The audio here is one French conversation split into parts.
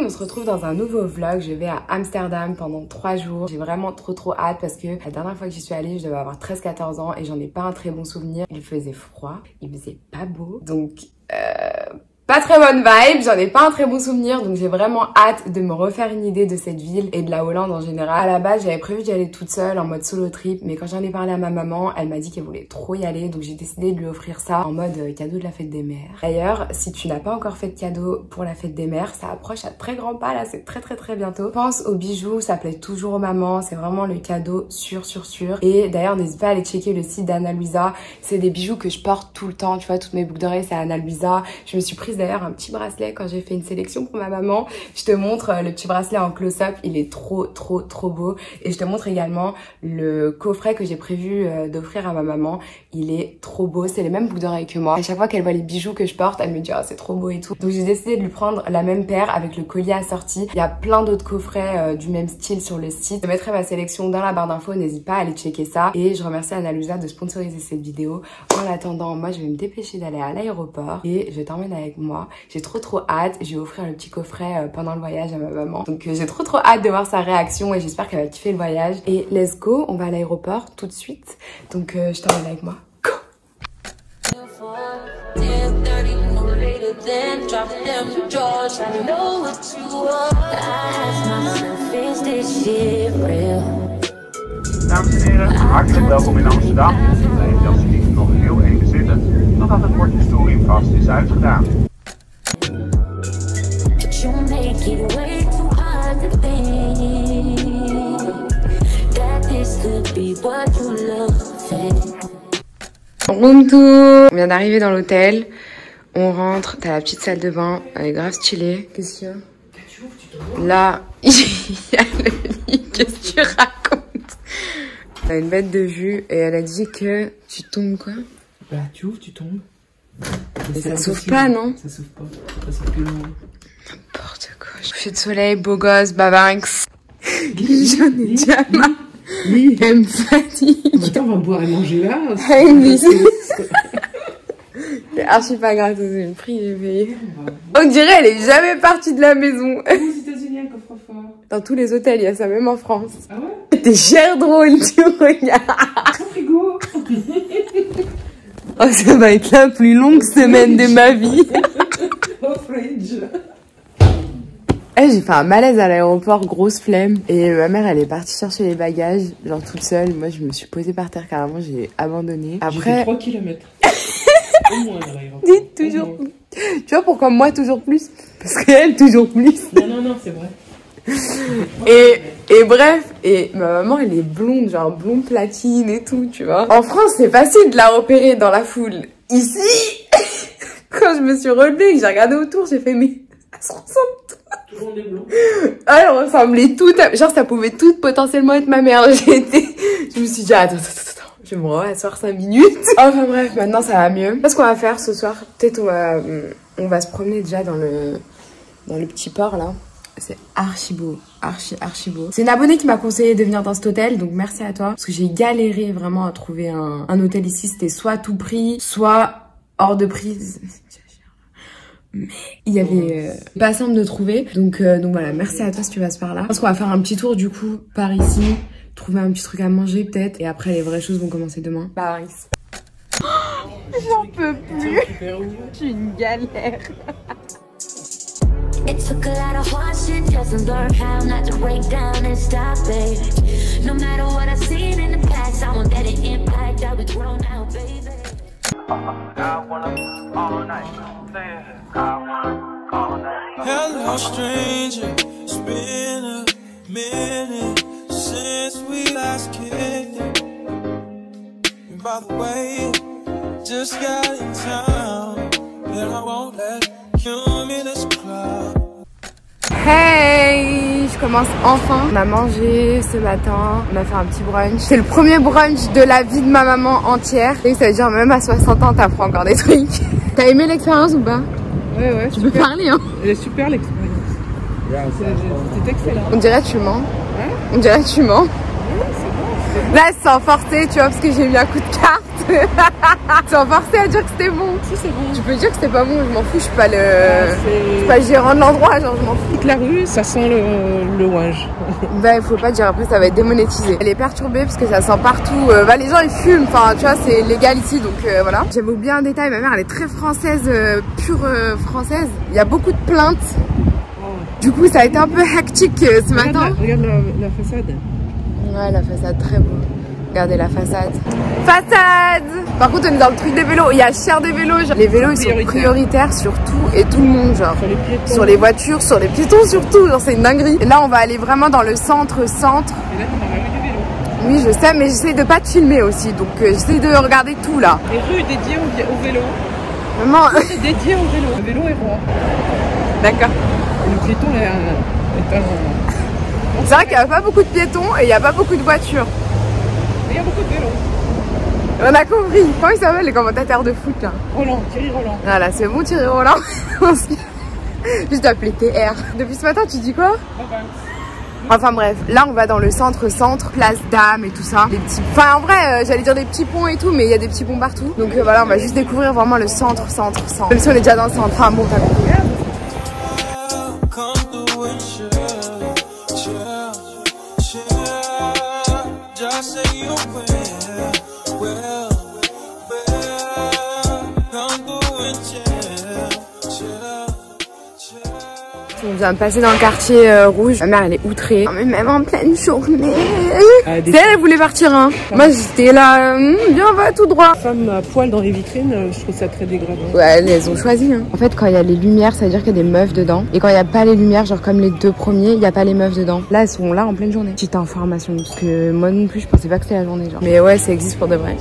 on se retrouve dans un nouveau vlog. Je vais à Amsterdam pendant 3 jours. J'ai vraiment trop hâte parce que la dernière fois que j'y suis allée, je devais avoir 13-14 ans et j'en ai pas un très bon souvenir. Il faisait froid, il faisait pas beau, donc pas très bonne vibe, j'en ai pas un très bon souvenir, donc j'ai vraiment hâte de me refaire une idée de cette ville et de la Hollande en général. À la base, j'avais prévu d'y aller toute seule en mode solo trip, mais quand j'en ai parlé à ma maman, elle m'a dit qu'elle voulait trop y aller, donc j'ai décidé de lui offrir ça en mode cadeau de la fête des mères. D'ailleurs, si tu n'as pas encore fait de cadeau pour la fête des mères, ça approche à très grands pas, là c'est très bientôt. Pense aux bijoux, ça plaît toujours aux mamans, c'est vraiment le cadeau sûr. Et d'ailleurs, n'hésite pas à aller checker le site d'Anna Luisa, c'est des bijoux que je porte tout le temps, tu vois, toutes mes boucles d'oreilles c'est Anna Luisa. Je me suis prise d'ailleurs un petit bracelet quand j'ai fait une sélection pour ma maman. Je te montre le petit bracelet en close-up, il est trop beau. Et je te montre également le coffret que j'ai prévu d'offrir à ma maman. Il est trop beau, c'est les mêmes boucles d'oreilles que moi. À chaque fois qu'elle voit les bijoux que je porte, elle me dit oh, c'est trop beau et tout. Donc j'ai décidé de lui prendre la même paire avec le collier assorti. Il y a plein d'autres coffrets du même style sur le site. Je mettrai ma sélection dans la barre d'infos, n'hésite pas à aller checker ça. Et je remercie Anna Luisa de sponsoriser cette vidéo. En attendant, moi je vais me dépêcher d'aller à l'aéroport et je t'emmène avec moi. J'ai trop hâte, je vais offrir le petit coffret pendant le voyage à ma maman. Donc j'ai trop hâte de voir sa réaction et j'espère qu'elle va kiffer le voyage. Et let's go, on va à l'aéroport tout de suite. Donc je t'emmène avec moi. Go! Dames en heren, hartelijk welkom in Amsterdam. Blijf alsjeblieft nog heel even zitten totdat het bordje storing vast is uitgedaan. Room tour. On vient d'arriver dans l'hôtel. On rentre, t'as la petite salle de bain, elle est grave stylée. Qu'est-ce qu'il y a? Là, il y a le lit. Qu'est-ce que tu racontes? On a une bête de vue et elle a dit que tu tombes quoi? Bah tu ouvres, tu tombes. Et ça s'ouvre pas, non? Ça s'ouvre pas, ça s'ouvre plus loin. N'importe quoi. Coucher de soleil, beau gosse, bavinx. J'en ai déjà marre. Elle me fatigue. Attends, on va boire et manger là. C'est archi pas gratos, j'ai le prix, j'ai payé. On dirait elle est jamais partie de la maison. Aux États-Unis, un coffre-fort. Dans tous les hôtels, il y a ça, même en France. Ah ouais? T'es cher drôle, tu regardes. Au frigo. Oh, ça va être la plus longue semaine de ma vie. Au fridge. Eh, j'ai fait un malaise à l'aéroport, grosse flemme. Et ma mère, elle est partie chercher les bagages, genre toute seule. Moi, je me suis posée par terre carrément, j'ai abandonné. Après... J'ai fait 3 km. Au moins, à l'aéroport. Dites toujours plus. Tu vois pourquoi moi toujours plus? Parce qu'elle toujours plus. Non, c'est vrai. Et bref, et ma maman elle est blonde, genre blonde platine et tout, tu vois. En France c'est facile de la repérer dans la foule. Ici, quand je me suis relevée et que j'ai regardé autour, j'ai fait mais elles se ressemblent Toujours des blonds. elles ressemblaient toutes, genre ça pouvait toutes potentiellement être ma mère. Je me suis dit attends, je vais me rasseoir 5 minutes. Enfin bref, maintenant ça va mieux. Qu'est-ce qu'on va faire ce soir? Peut-être on va se promener déjà dans le petit port là. C'est archi beau, archi beau. C'est une abonnée qui m'a conseillé de venir dans cet hôtel, donc merci à toi. Parce que j'ai galéré vraiment à trouver un hôtel ici. C'était soit à tout prix, soit hors de prix. Mais il y avait pas simple de trouver. Donc voilà, merci à toi si tu passes par là. Je pense qu'on va faire un petit tour du coup par ici. Trouver un petit truc à manger peut-être. Et après les vraies choses vont commencer demain. Paris. J'en peux plus. Je suis une galère. It took a lot of hardship just to learn how not to break down and stop it. No matter what I've seen in the past, I won't let it impact how we grow now, baby. Hello, stranger. It's been a minute since we last kicked it. And by the way, just got in town, and I won't let you in this club. Hey, je commence enfin. On a mangé ce matin, on a fait un petit brunch. C'est le premier brunch de la vie de ma maman entière. Et ça veut dire même à 60 ans, t'apprends encore des trucs. T'as aimé l'expérience ou pas? Ouais, tu peux parler hein. Elle est super l'expérience. C'était excellent. On dirait que tu mens. Hein? On dirait que tu mens. Ouais, c'est bon. Là, elle se sent forcée, tu vois, parce que j'ai mis un coup de carte. Sans forcer à dire que c'était bon. Si c'est bon. Tu peux dire que c'était pas bon, je m'en fous, je suis pas le gérant de l'endroit, genre je m'en fous. Toute la rue, ça sent le ouinge. Bah il faut pas dire, après ça va être démonétisé. Elle est perturbée parce que ça sent partout. Bah les gens ils fument, enfin tu vois c'est légal ici donc voilà. J'avais oublié un détail, ma mère elle est très française, pure française. Il y a beaucoup de plaintes. Du coup ça a été un peu hectique ce matin. Regarde la façade. Ouais la façade très beau. Regardez la façade. Façade! Par contre on est dans le truc des vélos, il y a cher des vélos. Genre, les vélos ils sont prioritaires sur tout et tout le monde genre. Sur les piétons. Sur les voitures, sur les piétons surtout, genre c'est une dinguerie. Et là on va aller vraiment dans le centre. Et là t'en as la rue du vélo. Oui je sais mais j'essaie de pas te filmer aussi donc j'essaie de regarder tout là. Les rues dédiées au vélo. Maman. C'est dédié au vélo. Le vélo est roi. D'accord. Et le piéton est un... C'est vrai qu'il n'y a pas beaucoup de piétons et il n'y a pas beaucoup de voitures. Mais il y a beaucoup de vélos. On a compris. Comment il s'appelle les commentateurs de foot là? Roland, Thierry Roland. Voilà, c'est bon Thierry Roland. Juste appeler TR. Depuis ce matin, tu dis quoi? Enfin bref, là on va dans le centre, place Dame et tout ça. Des petits... Enfin en vrai, j'allais dire des petits ponts et tout, mais il y a des petits ponts partout. Donc voilà, on va juste découvrir vraiment le centre. Même si on est déjà dans le centre. Enfin bon, t'as compris. On vient de passer dans le quartier rouge. Ma mère elle est outrée. Mais même en pleine journée. C'est elle voulait partir hein. Moi j'étais là, viens va tout droit. Femme à poil dans les vitrines, je trouve ça très dégradant. Ouais elles ont choisi hein. En fait quand il y a les lumières ça veut dire qu'il y a des meufs dedans. Et quand il n'y a pas les lumières genre comme les deux premiers, il n'y a pas les meufs dedans. Là elles sont là en pleine journée. Petite information parce que moi non plus je pensais pas que c'était la journée genre. Mais ouais ça existe pour de vrai.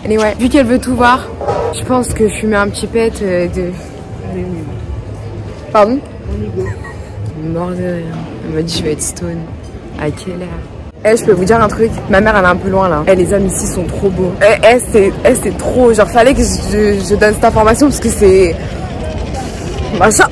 Et ouais, vu qu'elle veut tout voir, je pense que fumer un petit pet de... Allez, on y va. Pardon? On y go. Mort de rire. Elle m'a dit je vais être stone. À quelle heure? Je peux vous dire un truc, ma mère elle est un peu loin là. Les hommes ici sont trop beaux. C'est trop, genre fallait que je donne cette information parce que c'est... Machin.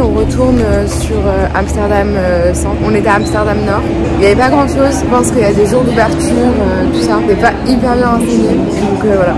On retourne sur Amsterdam Centre. On était à Amsterdam Nord. Il n'y avait pas grand chose. Je pense qu'il y a des jours d'ouverture, tout ça. C'est pas hyper bien renseigné. Donc voilà.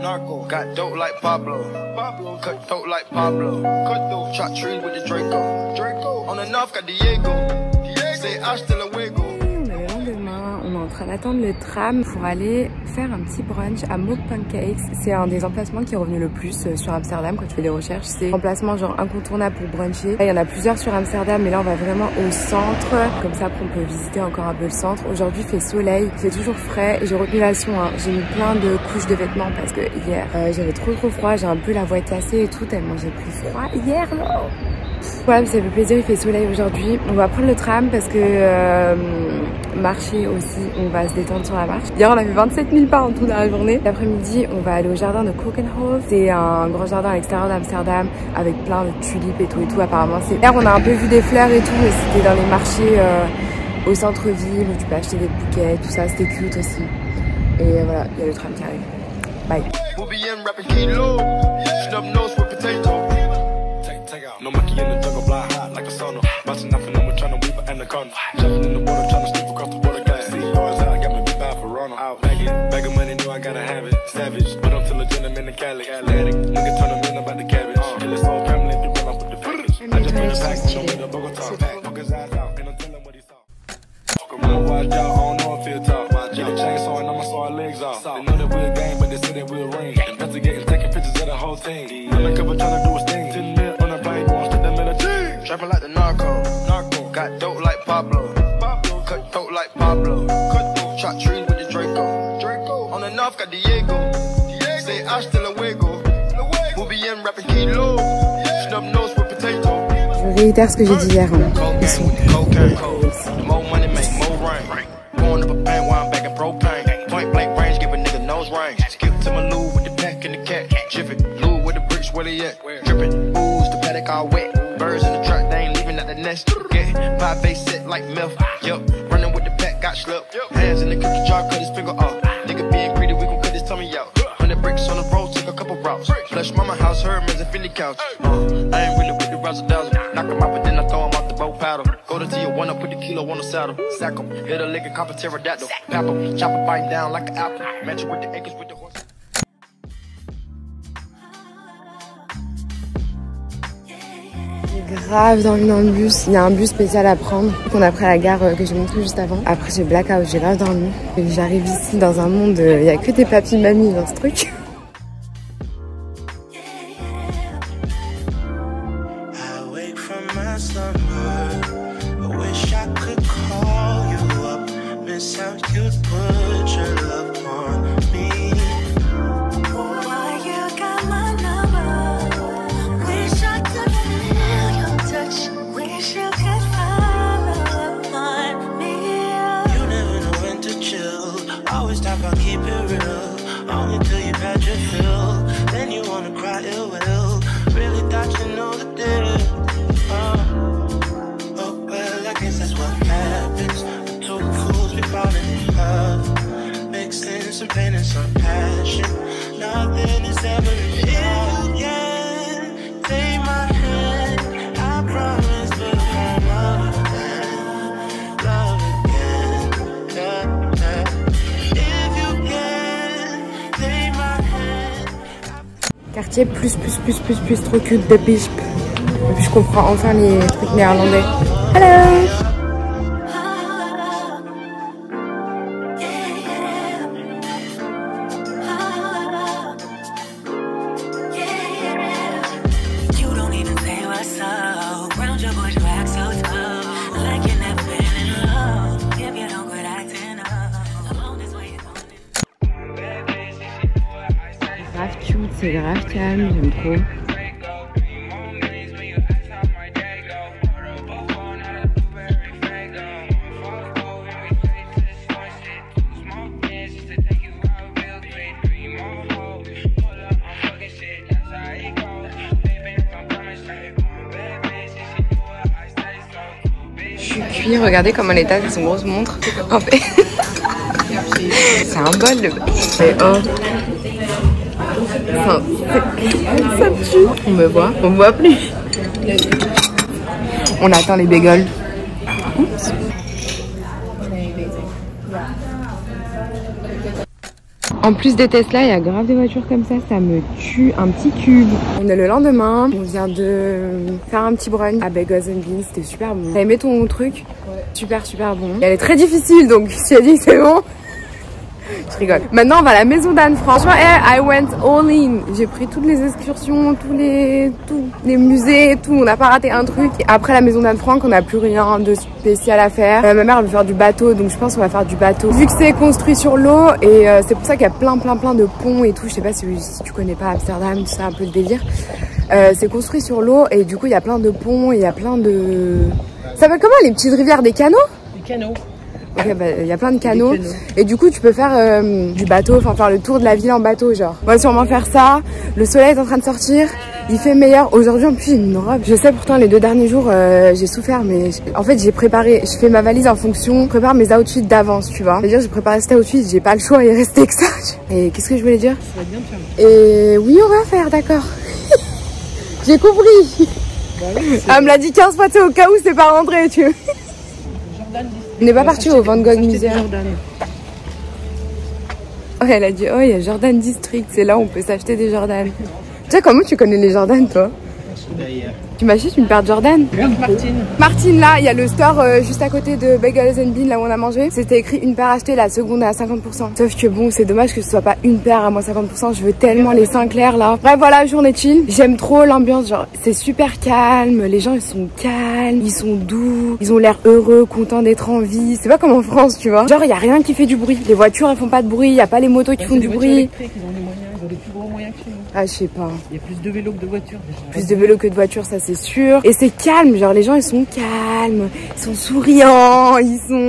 Narco, got dope like Pablo, cut dope like Pablo, chop trees with the Draco, on the north got Diego, say hasta luego. On est en train d'attendre le tram pour aller faire un petit brunch à Moke Pancakes. C'est un des emplacements qui est revenu le plus sur Amsterdam quand tu fais des recherches. C'est un emplacement genre incontournable pour bruncher. Là, il y en a plusieurs sur Amsterdam, mais là on va vraiment au centre. Comme ça, on peut visiter encore un peu le centre. Aujourd'hui, il fait soleil, c'est toujours frais. J'ai retenu la leçon, hein. J'ai mis plein de couches de vêtements parce que hier, j'avais trop froid. J'ai un peu la voix cassée et tout, tellement j'ai pris froid hier, là. Ouais, ça fait plaisir, il fait soleil aujourd'hui. On va prendre le tram parce que marcher aussi, on va se détendre sur la marche. Hier, on a fait 27 000 pas en tout dans la journée. L'après-midi, on va aller au jardin de Keukenhof. C'est un grand jardin à l'extérieur d'Amsterdam avec plein de tulipes et tout. Apparemment, c'est... Hier, on a un peu vu des fleurs et tout, mais c'était dans les marchés au centre-ville où tu peux acheter des bouquets, tout ça. C'était cute aussi. Et voilà, il y a le tram qui arrive. Bye. No monkey in the jungle, fly high like a sauna. Bouncing off and I'm trying to weave an anaconda. Jumping in the water, trying to sleep across the water. Got sea cars out, got me big bad for Ronald. Out, bag of money, know I gotta have it. Savage, but I'm still a gentleman in Cali. Athletic, nigga turn them in about the cabbage. like Pablo. Shot trees with the Draco. On the north got Diego. Say hasta luego. We'll be in rapping kilo. Snub nose with potato. Je réitère ce que j'ai dit hier. Ils sont more money make more rain. Going up a bang while I'm back in propane. Point blank range, give a nigga nose range. Skip to my Lou with the pack and the cat. Jiffy, Lou with the bricks, where they at? Drippin', ooze, the paddock all wet. Birds in the truck, they ain't leaving at the nest. Get pie face set like milk. Yup, running with the pack, got slipped. Hands in the cookie jar, cut his finger off. Nigga being greedy, we gon' cut his tummy out. 100 bricks on the road, took a couple routes. Flush mama house, Hermes and Philly couch. I ain't really with the razzle dazzle. Knock him out, but then I throw him off the boat paddle. Go to Tijuana, put the kilo on the saddle. Sack him, hit a lick and cop a pterodactyl. Pap him, chop a bite down like an apple. Match it with the acres with the horse. J'ai grave dormi dans le bus. Il y a un bus spécial à prendre qu'on a pris à la gare que j'ai montré juste avant. Après j'ai blackout, j'ai grave dormi. Et j'arrive ici dans un monde, il n'y a que des papis mamies dans ce truc. Quartier plus trop cute de Bisp. Et puis je comprends enfin les trucs néerlandais. Hello! Grave cute, c'est grave calme, j'aime trop. Je suis cuit, regardez comment elle est avec son grosse montre. En fait, c'est un bol de... C'est ça me tue. On me voit, on me voit plus. On attend les bagels. Oups. En plus des Tesla, il y a grave des voitures comme ça me tue. Un petit cube. On est le lendemain, on vient de faire un petit brunch à Bagels and Beans, c'était super bon. T'as aimé ton truc? Ouais. Super bon. Et elle est très difficile, donc si elle dit que c'est bon. Je rigole. Maintenant, on va à la maison d'Anne Frank. Franchement, I went all in. J'ai pris toutes les excursions, tous les musées, tout. On n'a pas raté un truc. Et après la maison d'Anne Frank, on n'a plus rien de spécial à faire. Ma mère veut faire du bateau, donc je pense qu'on va faire du bateau. Vu que c'est construit sur l'eau, et c'est pour ça qu'il y a plein de ponts et tout. Je sais pas si tu connais pas Amsterdam, tout ça, un peu le délire. C'est construit sur l'eau, et du coup, il y a plein de ponts, et il y a plein de... Ça s'appelle comment, les petites rivières, des canaux? Des canaux. Ok, bah, y a plein de canaux et du coup tu peux faire du bateau, enfin faire le tour de la ville en bateau genre. On va sûrement faire ça, le soleil est en train de sortir, il fait meilleur. Aujourd'hui en plus j'ai une robe, je sais pourtant les 2 derniers jours j'ai souffert mais en fait j'ai préparé, je fais ma valise en fonction, je prépare mes outfits d'avance tu vois. C'est-à-dire j'ai préparé cet outfit, j'ai pas le choix, il est resté que ça. Et qu'est-ce que je voulais dire? Ça va bien faire. Et oui on va faire d'accord. J'ai compris. Bah oui, elle me l'a dit 15 fois, tu sais, au cas où c'est pas rentré tu vois. On n'est pas parti au Van Gogh Museum. Oh, elle a dit, oh, il y a Jordan District, c'est là où on peut s'acheter des Jordan. Tu sais, comment tu connais les Jordan, toi? Tu m'achètes une paire de Jordan? Martine. Martine, là, il y a le store juste à côté de Bagels & Beans, là où on a mangé. C'était écrit une paire achetée, la seconde à 50%. Sauf que bon, c'est dommage que ce soit pas une paire à moins 50%. Je veux tellement les Sinclair là. Bref, voilà, journée chill. J'aime trop l'ambiance, genre, c'est super calme. Les gens, ils sont calmes, ils sont doux, ils ont l'air heureux, contents d'être en vie. C'est pas comme en France, tu vois. Genre, il y a rien qui fait du bruit. Les voitures, elles font pas de bruit. Il y a pas les motos qui font du bruit. Ils ont les moyens, ils ont des plus gros moyens que chez nous. Ah, je sais pas. Il y a plus de vélos que de voitures déjà. Plus de vélos que de voitures, ça c'est sûr. Et c'est calme, genre les gens ils sont calmes, ils sont souriants,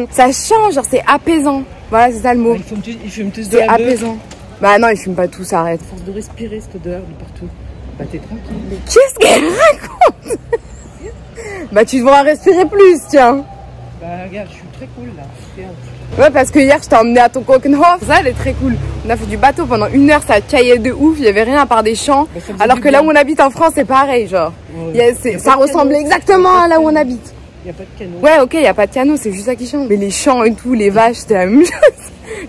ça change, genre c'est apaisant. Voilà, c'est ça le mot. Ils fument tous de C'est la beuh. apaisant. Bah non, ils fument pas tous, arrête. À force de respirer cette odeur de partout. Bah t'es tranquille. Mais qu'est-ce qu'elle raconte? Bah tu devras respirer plus, tiens. Bah regarde, je suis très cool là. Ouais, parce que hier je t'ai emmené à ton Kokenhof, ça elle est très cool. On a fait du bateau pendant 1 heure, ça caillait de ouf, il y avait rien à part des champs. Bah, alors que là où on habite en France, c'est pareil, genre. Ça ressemblait exactement à là où on habite. Il n'y a pas de canot. Ouais, ok, il n'y a pas de canot, c'est juste ça qui change. Mais les champs et tout, les vaches, c'était la même chose.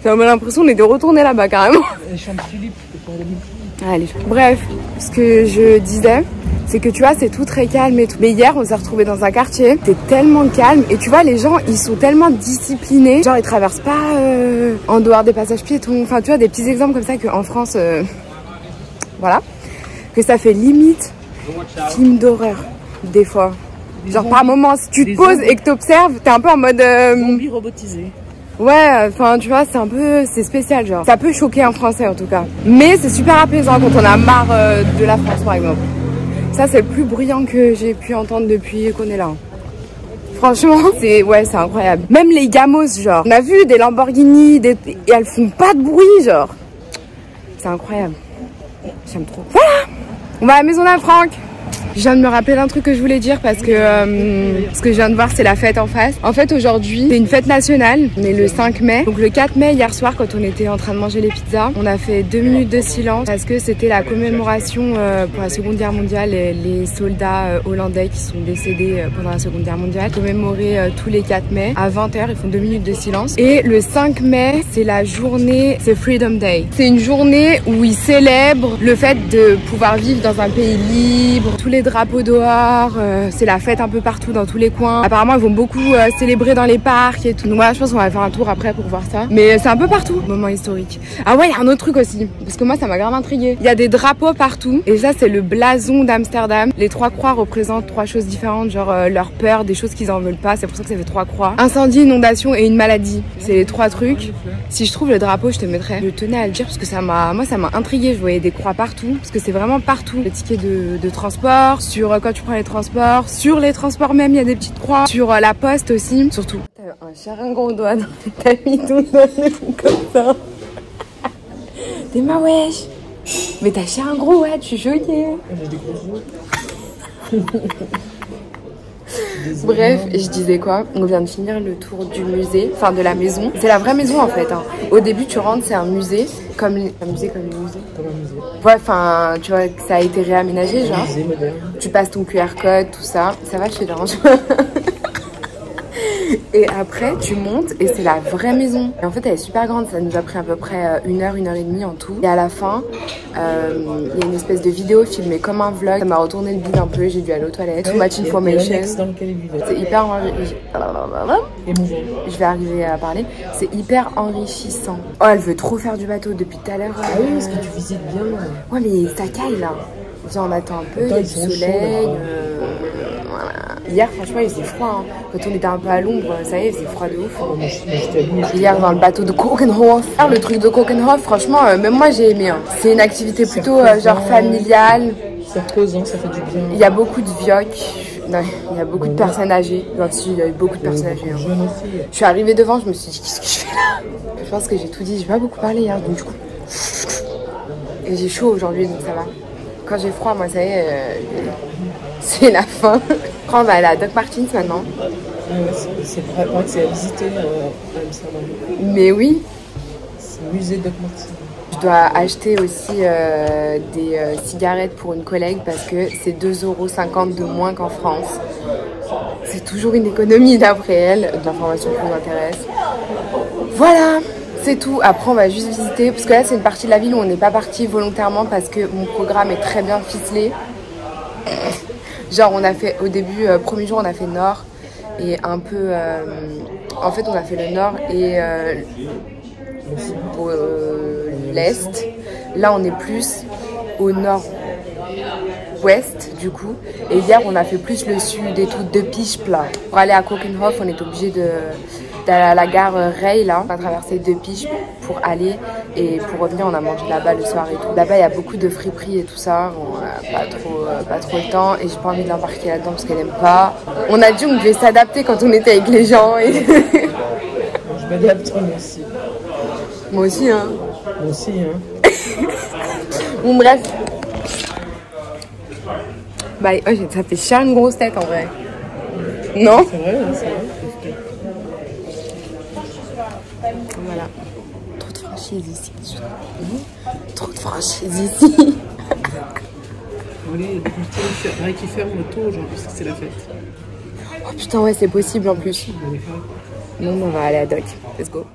J'avais l'impression qu'on était retourné là-bas carrément. Les champs de tulipes, c'est pour les multiples. Allez. Bref, ce que je disais, c'est que tu vois, c'est tout très calme et tout. Mais hier, on s'est retrouvés dans un quartier, c'était tellement calme. Et tu vois, les gens, ils sont tellement disciplinés. Genre, ils traversent pas en dehors des passages piétons. Enfin, tu vois, des petits exemples comme ça qu'en France, voilà. Que ça fait limite film d'horreur, des fois. Genre, par moment, si tu te poses et que t'observes, t'es un peu en mode... Zombie robotisé. Ouais, enfin, tu vois, c'est spécial, genre. Ça peut choquer en français, en tout cas. Mais c'est super apaisant quand on a marre de la France, par exemple. Ça, c'est le plus bruyant que j'ai pu entendre depuis qu'on est là. Franchement, c'est incroyable. Même les gamos, genre. On a vu des Lamborghini, et elles font pas de bruit, genre. C'est incroyable. J'aime trop. Voilà. On va à la maison d'Anne Frank. Je viens de me rappeler d'un truc que je voulais dire parce que ce que je viens de voir, c'est la fête en face. En fait, aujourd'hui, c'est une fête nationale. On est le 5 mai. Donc le 4 mai, hier soir, quand on était en train de manger les pizzas, on a fait 2 minutes de silence parce que c'était la commémoration pour la Seconde Guerre mondiale. Les soldats hollandais qui sont décédés pendant la Seconde Guerre mondiale. Commémorer tous les 4 mai. À 20h, ils font 2 minutes de silence. Et le 5 mai, c'est la journée, c'est Freedom Day. C'est une journée où ils célèbrent le fait de pouvoir vivre dans un pays libre. Tous les drapeaux dehors, c'est la fête un peu partout dans tous les coins. Apparemment ils vont beaucoup célébrer dans les parcs et tout. Donc voilà, je pense qu'on va faire un tour après pour voir ça. Mais c'est un peu partout, moment historique. Ah ouais, il y a un autre truc aussi, parce que moi ça m'a grave intrigué. Il y a des drapeaux partout et ça c'est le blason d'Amsterdam. Les 3 croix représentent 3 choses différentes, genre leur peur, des choses qu'ils en veulent pas, c'est pour ça que ça fait 3 croix. Incendie, inondation et une maladie, c'est les 3 trucs. Si je trouve le drapeau, je te mettrai. Je tenais à le dire parce que ça m'a intrigué. Je voyais des croix partout, parce que c'est vraiment partout. Le ticket de transport, sur quand tu prends les transports, sur les transports même il y a des petites croix, sur la poste aussi, surtout. T'as un charingon au doigt, t'as mis ton doigt comme ça. T'es ma wesh. Mais t'as cher un gros, ouais, je suis choquée. J'ai des gros yeux. Bref, je disais quoi? On vient de finir le tour du musée, enfin de la maison. C'est la vraie maison en fait. Hein. Au début, tu rentres, c'est un musée, comme les musées. Comme un musée. Ouais, enfin, tu vois que ça a été réaménagé, genre. Musée moderne. Tu passes ton QR code, tout ça. Ça va, je te dérange. Et après, tu montes et c'est la vraie maison. Et en fait, elle est super grande. Ça nous a pris à peu près 1 heure, 1 heure et demie en tout. Et à la fin, il y a une espèce de vidéo filmée comme un vlog. Ça m'a retourné le bide un peu. J'ai dû aller aux toilettes. Too much information. C'est hyper je vais arriver à parler. C'est hyper enrichissant. Oh, elle veut trop faire du bateau depuis tout à l'heure. Ah oui, parce que tu visites bien. Ouais, mais ça caille là. Viens, on attend un peu. Il y a du soleil. Voilà. Hier, franchement, il faisait froid. Hein. Quand on était un peu à l'ombre, ça y est, il faisait froid de ouf. Hier, dans le bateau de Kokenhof. Alors, le truc de Kokenhof, franchement, même moi, j'ai aimé. Hein. C'est une activité plutôt genre familiale. C'est reposant, ça fait du bien. Il y a beaucoup de vioques. Non, il y a beaucoup de personnes âgées. Enfin, si, il y a eu beaucoup de personnes âgées. Hein. Je suis arrivée devant, je me suis dit, qu'est-ce que je fais là? Je pense que j'ai tout dit. J'ai pas beaucoup parlé hier, donc du coup. Et j'ai chaud aujourd'hui, donc ça va. Quand j'ai froid, moi, ça y est, c'est la fin. Après, on va aller à Doc Martens maintenant. Ah ouais, c'est vrai que c'est à visiter à Amsterdam. Mais oui. C'est le musée Doc Martens. Je dois acheter aussi des cigarettes pour une collègue parce que c'est 2,50 € de moins qu'en France. C'est toujours une économie d'après elle, de l'information qui nous intéresse. Voilà, c'est tout. Après, on va juste visiter parce que là, c'est une partie de la ville où on n'est pas parti volontairement parce que mon programme est très bien ficelé. Genre on a fait au début, premier jour on a fait nord et un peu... en fait on a fait le nord et l'est. Là on est plus au nord-ouest du coup. Et hier on a fait plus le sud et tout, de Pichp là. Pour aller à Keukenhof on est obligé d'aller à la gare Rey là. On a traversé de Pichp pour aller et pour revenir on a mangé là-bas le soir et tout. Là-bas il y a beaucoup de friperies et tout ça. On n'a pas trop le temps et j'ai pas envie de l'embarquer là-dedans parce qu'elle aime pas. On a dit on devait s'adapter quand on était avec les gens. Et... Je m'adapte moi aussi. Moi aussi hein. Moi aussi hein. Bon bref. Bah oh, ça fait chier une grosse tête en vrai. Non? C'est vrai, hein, c'est vrai. Voilà. Trop de franchise ici. Trop de franchise ici. Allez, il faudrait qu'ils ferment tôt aujourd'hui parce que c'est la fête. Oh putain ouais c'est possible en plus. Non on va aller à Doc. Let's go.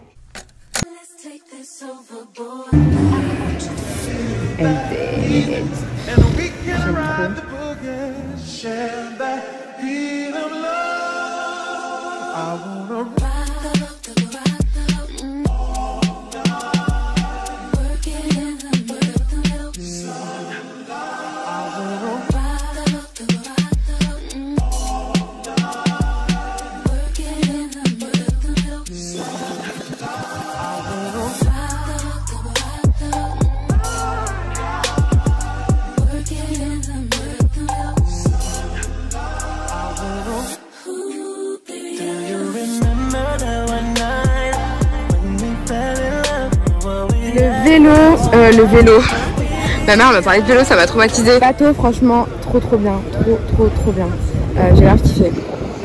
Le vélo. Ma mère m'a parlé de vélo, ça m'a traumatisée. Bateau, franchement, trop bien. Trop bien. J'ai grave kiffé.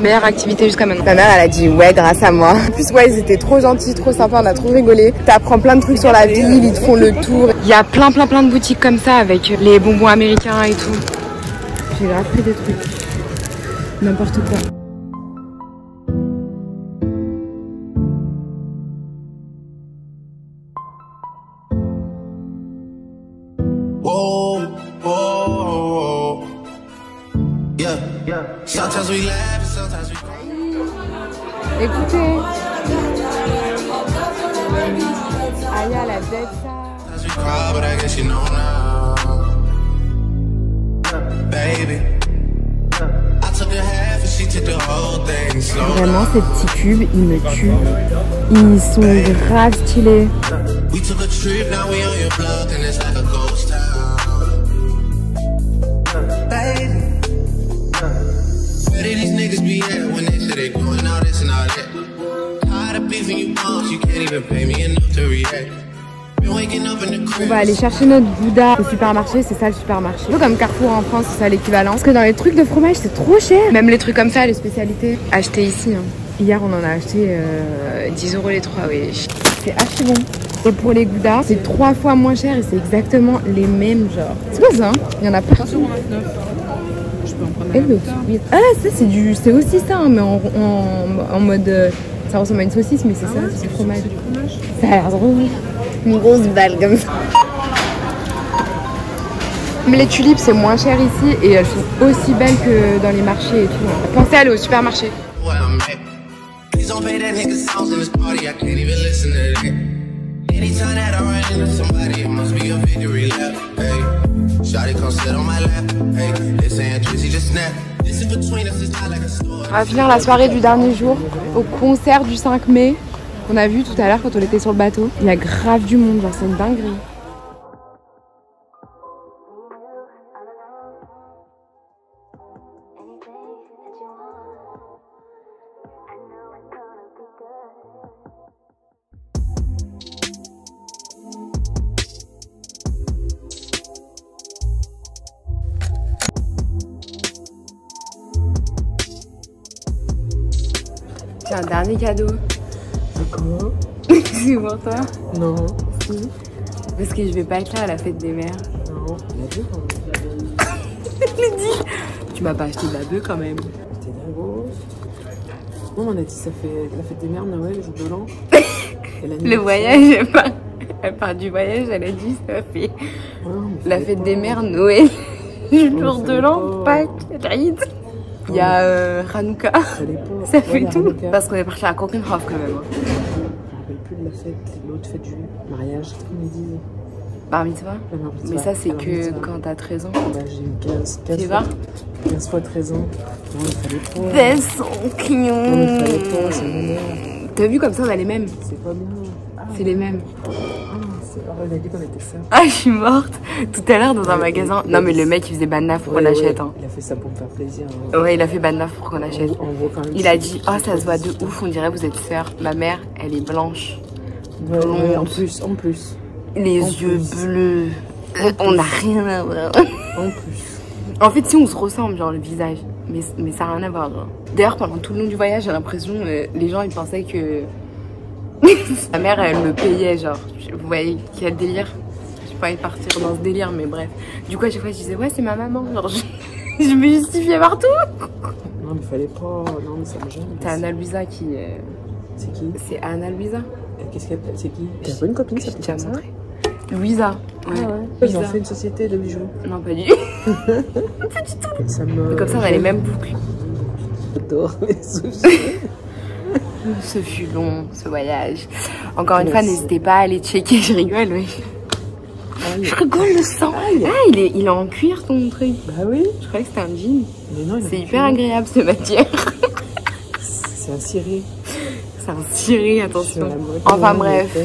Meilleure activité jusqu'à maintenant. Ma mère, elle a dit ouais, grâce à moi. En plus, ouais, ils étaient trop gentils, trop sympas, on a trop rigolé. T'apprends plein de trucs sur la ville, ils te font le tour. Il y a plein de boutiques comme ça avec les bonbons américains et tout. J'ai grave pris des trucs. N'importe quoi. Écoutez, Aya la bête Vraiment ces petits cubes, ils me tuent. Ils sont grave stylés. On va aller chercher notre Gouda au supermarché, c'est ça le supermarché. Un peu comme Carrefour en France, c'est ça l'équivalent. Parce que dans les trucs de fromage, c'est trop cher. Même les trucs comme ça, les spécialités, achetées ici. Hein. Hier, on en a acheté 10 € les 3, oui. C'est archi bon. Et pour les Gouda, c'est 3 fois moins cher et c'est exactement les mêmes genre. C'est quoi ça? Il y en a pas. 3,29 €. Je peux en prendre un autre. Ah, ça c'est aussi ça, hein, mais en mode... ça ressemble à une saucisse, mais c'est ça, ouais, c'est du fromage. Ça a l'air drôle. Une grosse balle comme ça. Mais les tulipes, c'est moins cher ici et elles sont aussi belles que dans les marchés et tout. Pensez à aller au supermarché. On va finir la soirée du dernier jour au concert du 5 mai qu'on a vu tout à l'heure quand on était sur le bateau. Il y a grave du monde, genre c'est une dinguerie. C'est un dernier cadeau. C'est quoi? C'est pour toi? Non. Si. Parce que je vais pas être là à la fête des mères. Non. Je l'ai dit. Tu m'as pas acheté de la bœuf quand même. C'était beau. Non, on a dit ça fait la fête des mères, Noël, le jour de l'an. Le voyage, elle part du voyage, elle a dit ça fait la fête des mères, Noël. jour de l'an, Pâques, Eid. Il y a Hanouka. Ça fait tout. Hanouka. Parce qu'on est parti à Kokenhof quand même. Je me rappelle plus de la fête, l'autre fête du mariage, comme ils disent. Bar mitzvah. Mais ça, c'est que quand t'as 13 ans. Bah, j'ai eu 15 fois 13 ans. Non, il fallait pas. C'est Non, il fallait pas, c'est mon T'as vu comme ça, on a les mêmes. C'est pas bien. C'est les mêmes. On a dit qu'on était sœurs. Ah, je suis morte. Tout à l'heure dans un magasin. Non, mais le mec, il faisait banaf pour qu'on achète. Hein. Il a fait ça pour me faire plaisir. Hein. Ouais, il a fait banaf pour qu'on achète. Quand même, il a dit, oh, ça se voit de ouf, on dirait vous êtes sœurs. Ma mère, elle est blanche. Ouais, en plus. Les yeux bleus. On n'a rien à voir. En plus. En fait, si on se ressemble, genre le visage. Mais ça n'a rien à voir. D'ailleurs, pendant tout le long du voyage, j'ai l'impression les gens, ils pensaient que... Ma mère, elle me payait, genre. Vous voyez quel délire? Je peux pas y partir dans ce délire, mais bref. Du coup, à chaque fois, je disais, ouais, c'est ma maman. Genre, je me justifiais partout. Non, mais fallait pas. Non, mais ça me gêne. C'est Anna Luisa qui. C'est qui? C'est Anna Luisa. Qu'est-ce qu'elle. C'est qui? T'as pas une copine, ça peut faire ça? Louisa. Ouais. Ils ont fait une société de bijoux. Non, pas du tout. Pas du tout. Ça me... Mais comme ça, on a les mêmes boucles. J'adore les sushis. Ce fut long, ce voyage. Encore une fois, n'hésitez pas à aller checker. Je rigole, oui. Je rigole le sang. Ah, il est en cuir ton truc. Bah oui. Je croyais que c'était un jean. Mais non, c'est hyper agréable ce matière. C'est un ciré. C'est un ciré, attention. Enfin bref.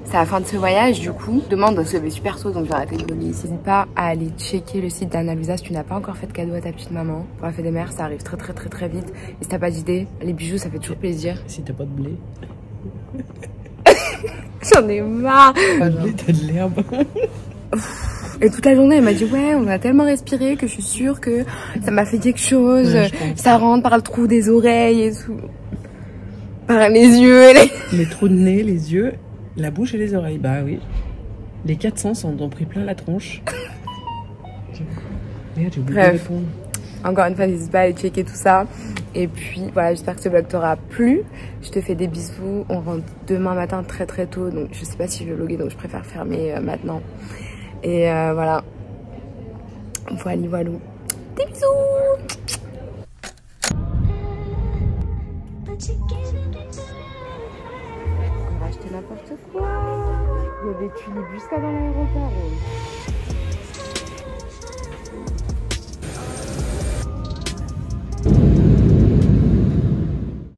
C'est la fin de ce voyage, du coup. Demain, on doit se lever super tôt, donc j'ai arrêté de voler ici. N'hésite pas à aller checker le site d'Anna Luisa si tu n'as pas encore fait de cadeau à ta petite maman. Pour la fête des mères, ça arrive très vite. Et si t'as pas d'idée, les bijoux, ça fait toujours plaisir. Si t'as pas de blé. J'en ai marre. Pas de blé, t'as de l'herbe. Et toute la journée, elle m'a dit ouais, on a tellement respiré que je suis sûre que ça m'a fait quelque chose. Ouais, ça rentre par le trou des oreilles et tout. Par les yeux. Les trous de nez, les yeux, la bouche et les oreilles. Bah oui. Les 4 sens ont pris plein la tronche. Merde, j'ai oublié de répondre. Encore une fois, n'hésite pas à aller checker tout ça. Et puis voilà, j'espère que ce vlog t'aura plu. Je te fais des bisous. On rentre demain matin très tôt. Donc je sais pas si je vais vlogger, donc je préfère fermer maintenant. Et voilà. Voilà. Des bisous. On va acheter n'importe quoi. Il y a des tulipes jusqu'à dans l'aéroport.